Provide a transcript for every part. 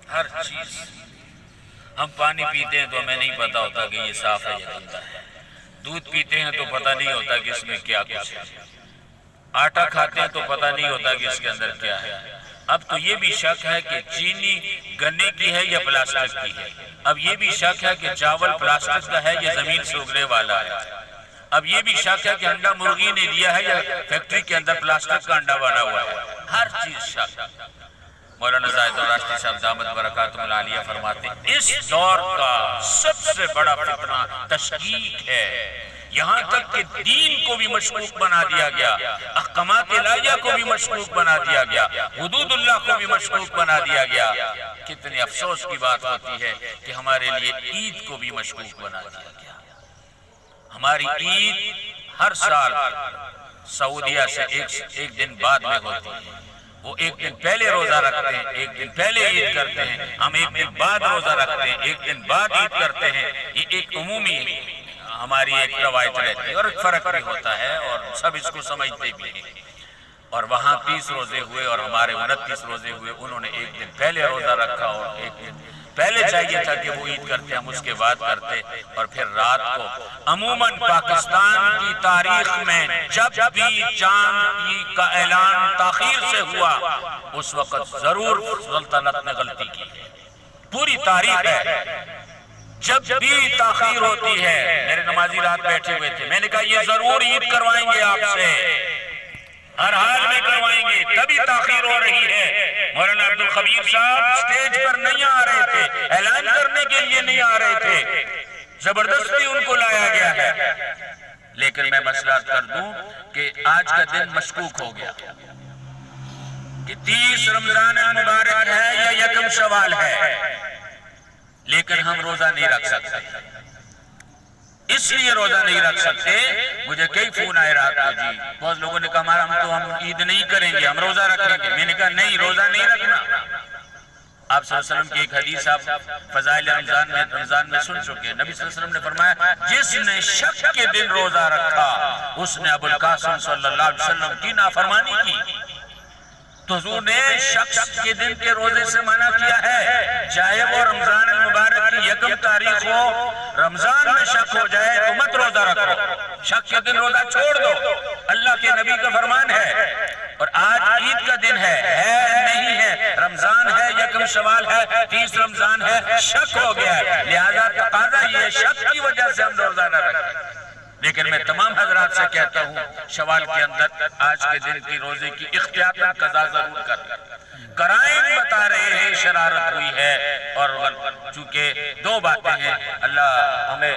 ہر چیز. ہم پانی پیتے ہیں تو ہمیں نہیں پتا ہوتا کہ یہ صاف ہے یا گندا ہے. دودھ پیتے ہیں تو پتہ نہیں ہوتا کہ اس میں کیا کچھ ہے. آٹا کھاتے ہیں تو پتہ نہیں ہوتا کہ اس کے اندر کیا ہے. اب تو یہ بھی شک ہے کہ چینی گنے کی ہے یا پلاسٹک کی ہے. اب یہ بھی شک ہے کہ چاول پلاسٹک کا ہے یا زمین سے اگنے والا ہے. اب یہ بھی شک ہے کہ انڈا مرغی نے دیا ہے یا فیکٹری کے اندر پلاسٹک کا انڈا بنا ہوا ہے. ہر چیز شک. مولانا زاہد راشدی صاحب دامت برکاتہ العالیہ فرماتے ہیں اس دور کا سب سے بڑا فتنہ تشکیک ہے. یہاں تک کہ دین کو بھی مشکوک بنا دیا گیا, احکامات الہیہ کو بھی مشکوک بنا دیا گیا, حدود اللہ کو بھی مشکوک بنا دیا گیا. کتنے افسوس کی بات ہوتی ہے کہ ہمارے لیے عید کو بھی مشکوک بنا دیا گیا. ہماری عید ہر سال سعودیہ سے ایک دن بعد میں ہوتی ہے. وہ ایک دن پہلے روزہ رکھتے ہیں, ایک دن پہلے عید کرتے ہیں. ہم ایک دن بعد روزہ رکھتے ہیں, ایک دن بعد عید کرتے ہیں. یہ ایک عمومی ہماری ایک روایت رہتی ہے اور ایک فرق بھی ہوتا ہے اور سب اس کو سمجھتے بھی ہیں. اور وہاں 30 روزے ہوئے اور ہمارے 29 روزے ہوئے. انہوں نے ایک دن پہلے روزہ رکھا اور ایک دن پہلے چاہیے تھا کہ وہ عید کرتے, ہم اس کے بعد کرتے. اور پھر رات کو عموماً پاکستان کی تاریخ میں جب بھی چاند کا اعلان تاخیر سے ہوا اس وقت ضرور سلطنت نے غلطی کی. پوری تاریخ ہے جب بھی تاخیر ہوتی ہے. میرے نمازی رات بیٹھے ہوئے تھے, میں نے کہا یہ ضرور عید کروائیں گے آپ سے, ہر حال میں کروائیں گے, تبھی تاخیر ہو رہی ہے. مولانا عبدالخبیر صاحب سٹیج پر نہیں آ رہے تھے, اعلان کرنے کے لیے نہیں آ رہے تھے, زبردستی ان کو لایا گیا ہے. لیکن میں مسئلہ کر دوں کہ آج کا دن مشکوک ہو گیا کہ 30 رمضان المبارک ہے یا یکم شوال ہے, لیکن ہم روزہ نہیں رکھ سکتے. اس لیے روزہ نہیں رکھ سکتے, مجھے کئی فون آئے رات کو, جی بہت لوگوں نے کہا ہم عید نہیں کریں گے, ہم روزہ رکھیں گے. میں نے کہا نہیں, روزہ نہیں رکھنا. آپ صلی اللہ علیہ وسلم کی ایک حدیث آپ فضائل رمضان میں سن چکے. نبی صلی اللہ علیہ وسلم نے فرمایا جس نے شک کے دن روزہ رکھا اس نے ابوالقاسم صلی اللہ علیہ وسلم کی نافرمانی کی. تو حضور نے شخص کے دن کے روزے سے منع کیا ہے, چاہے وہ رمضان المبارک کی یکم تاریخ ہو, رمضان میں شک ہو جائے تو مت روزہ رکھو, شک کے دن روزہ چھوڑ دو. اللہ کے نبی کا فرمان ہے. اور آج عید کا دن ہے نہیں ہے, رمضان ہے, یکم شوال ہے, 30 رمضان ہے, شک ہو گیا ہے, لہذا تقاضا یہ شک کی وجہ سے ہم روزہ نہ رکھیں. لیکن میں تمام حضرات سے کہتا ہوں شوال کے اندر آج کے دن کی روزے کی احتیاطاً قضا ضرور کرائیں. بتا رہے ہیں شرارت ہوئی ہے, اور چونکہ 2 باتیں ہیں, اللہ ہمیں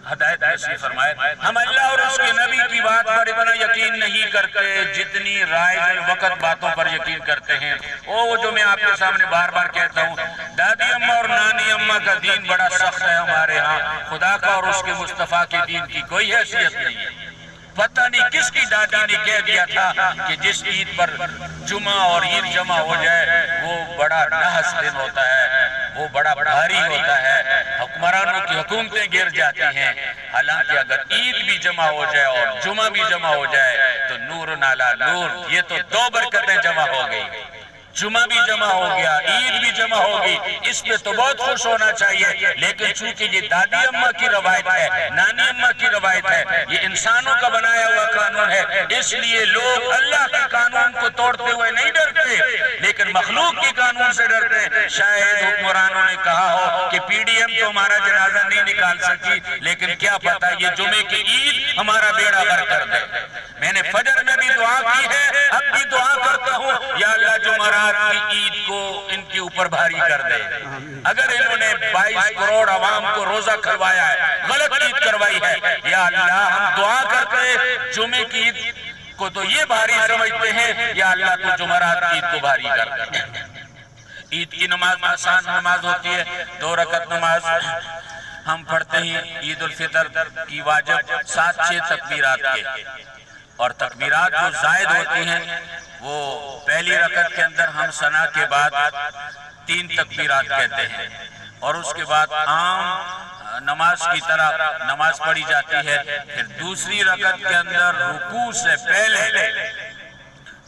ہدایت نصیب فرمائے. ہم اللہ اور اس کے نبی کی بات پر اتنا یقین نہیں کرتے جتنی رائج الوقت باتوں پر یقین کرتے ہیں. وہ جو میں آپ کے سامنے بار بار کہتا ہوں, دادی اماں اور نانی اماں کا دین بڑا سخت ہے ہمارے ہاں, خدا کا اور اس کے مصطفیٰ کے دین کی کوئی حیثیت نہیں ہے. پتہ نہیں کس کی دادی نے کہہ دیا تھا کہ جس عید پر جمعہ اور عید جمع ہو جائے وہ بڑا نحس دن ہوتا ہے, وہ بڑا بھاری ہوتا ہے, حکمرانوں کی حکومتیں گر جاتی ہیں. حالانکہ اگر عید بھی جمع ہو جائے اور جمعہ بھی جمع ہو جائے تو نور نالا نور, یہ تو 2 برکتیں جمع ہو گئی. جمعہ بھی جمع ہو گیا, عید بھی جمع ہوگی, اس پہ تو بہت خوش ہونا چاہیے. لیکن چونکہ یہ دادی اماں کی روایت ہے, نانی اماں کی روایت ہے, یہ انسانوں کا بنایا ہوا قانون ہے, اس لیے لوگ اللہ کے قانون کو توڑتے ہوئے نہیں ڈرتے لیکن مخلوق کے قانون سے ڈرتے. شاید حکمرانوں نے کہا ہو کہ پی ڈی ایم تو ہمارا جنازہ نہیں نکال سکی, لیکن کیا پتا یہ جمعے کی عید ہمارا بیڑا غرق کر دے. میں نے فجر میں بھی دعا کی ہے, اب بھی دعا کرتا ہوں, یا اللہ جمعرات کی عید کو ان کے اوپر بھاری کر دے. اگر انہوں نے 22 کروڑ عوام کو روزہ کھلوایا ہے, غلط عید کروائی ہے, یا اللہ ہم دعا کرتے جمعے کی عید کو تو یہ بھاری سمجھتے ہیں, یا اللہ تو جمعرات کی عید کو بھاری کر دے. عید کی نماز آسان نماز ہوتی ہے, 2 رکعت نماز ہم پڑھتے ہیں. عید الفطر کی واجب 7-6 تکبیرات کے, اور تکبیرات جو زائد ہوتی ہیں وہ پہلی رکعت کے اندر ہم ثنا کے بعد 3 تکبیرات کہتے ہیں, اور اس کے بعد عام نماز کی طرح نماز پڑھی جاتی ہے. پھر دوسری رکعت کے اندر رکوع سے پہلے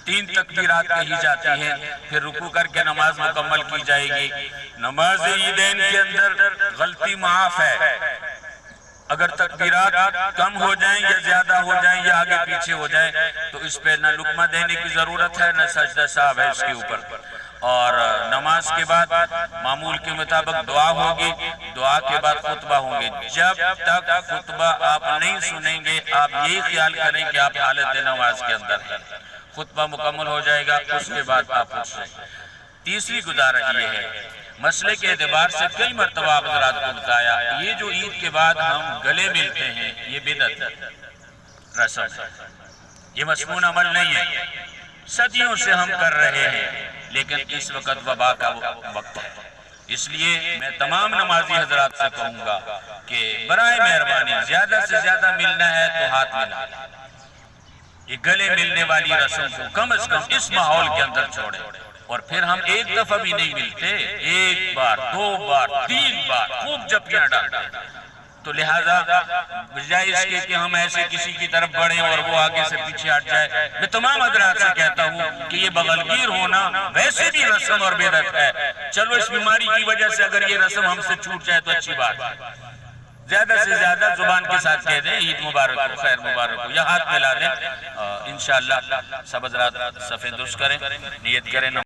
3 تکبیرات کہی جاتی ہیں، پھر رکوع کر کے نماز مکمل کی جائے گی۔ نماز عیدین کے اندر غلطی معاف ہے، اگر تکبیرات کم ہو جائیں یا زیادہ ہو جائیں یا آگے پیچھے ہو جائیں تو اس پہ نہ لقمہ دینے کی ضرورت ہے نہ سجدہ صاحب ہے اس کے اوپر۔ اور نماز کے بعد معمول کے مطابق دعا ہوگی، دعا کے بعد خطبہ ہوں گے۔ جب تک خطبہ آپ نہیں سنیں گے آپ یہی خیال کریں کہ آپ حالت نماز کے اندر ہیں۔ خطبہ مکمل ہو جائے گا، اس کے بعد آپ اٹھ جائیں۔ تیسری گزارش یہ ہے، مسئلے کے اعتبار سے کئی مرتبہ آپ حضرات کو بتایا، یہ جو عید کے بعد ہم گلے ملتے ہیں یہ بدعت رسم ہے، یہ مسنون عمل نہیں ہے، صدیوں سے ہم کر رہے ہیں، لیکن اس وقت وبا کا وقت ہے۔ اس لیے میں تمام نمازی حضرات سے کہوں گا کہ برائے مہربانی زیادہ سے زیادہ ملنا ہے تو ہاتھ ملا، یہ گلے ملنے والی رسم کو کم از کم اس ماحول کے اندر چھوڑیں۔ اور پھر ہم ایک دفعہ بھی نہیں ملتے، 1 بار 2 بار 3 بار خوب جپیاں ڈالتے ہیں، تو لہٰذا بجائے اس کے کہ ہم ایسے کسی کی طرف بڑھیں اور وہ آگے سے پیچھے ہٹ جائے، میں تمام حضرات سے کہتا ہوں کہ یہ بغلگیر ہونا ویسے بھی رسم اور بدعت ہے۔ چلو اس بیماری کی وجہ سے اگر یہ رسم ہم سے چھوٹ جائے تو اچھی بات ہے، زیادہ سے زیادہ زبان کے ساتھ کہہ دیں عید مبارک ہو، خیر مبارک ہو، یا ہاتھ ملا دیں۔ انشاءاللہ سب حضرات صفیں درست کریں، نیت کریں۔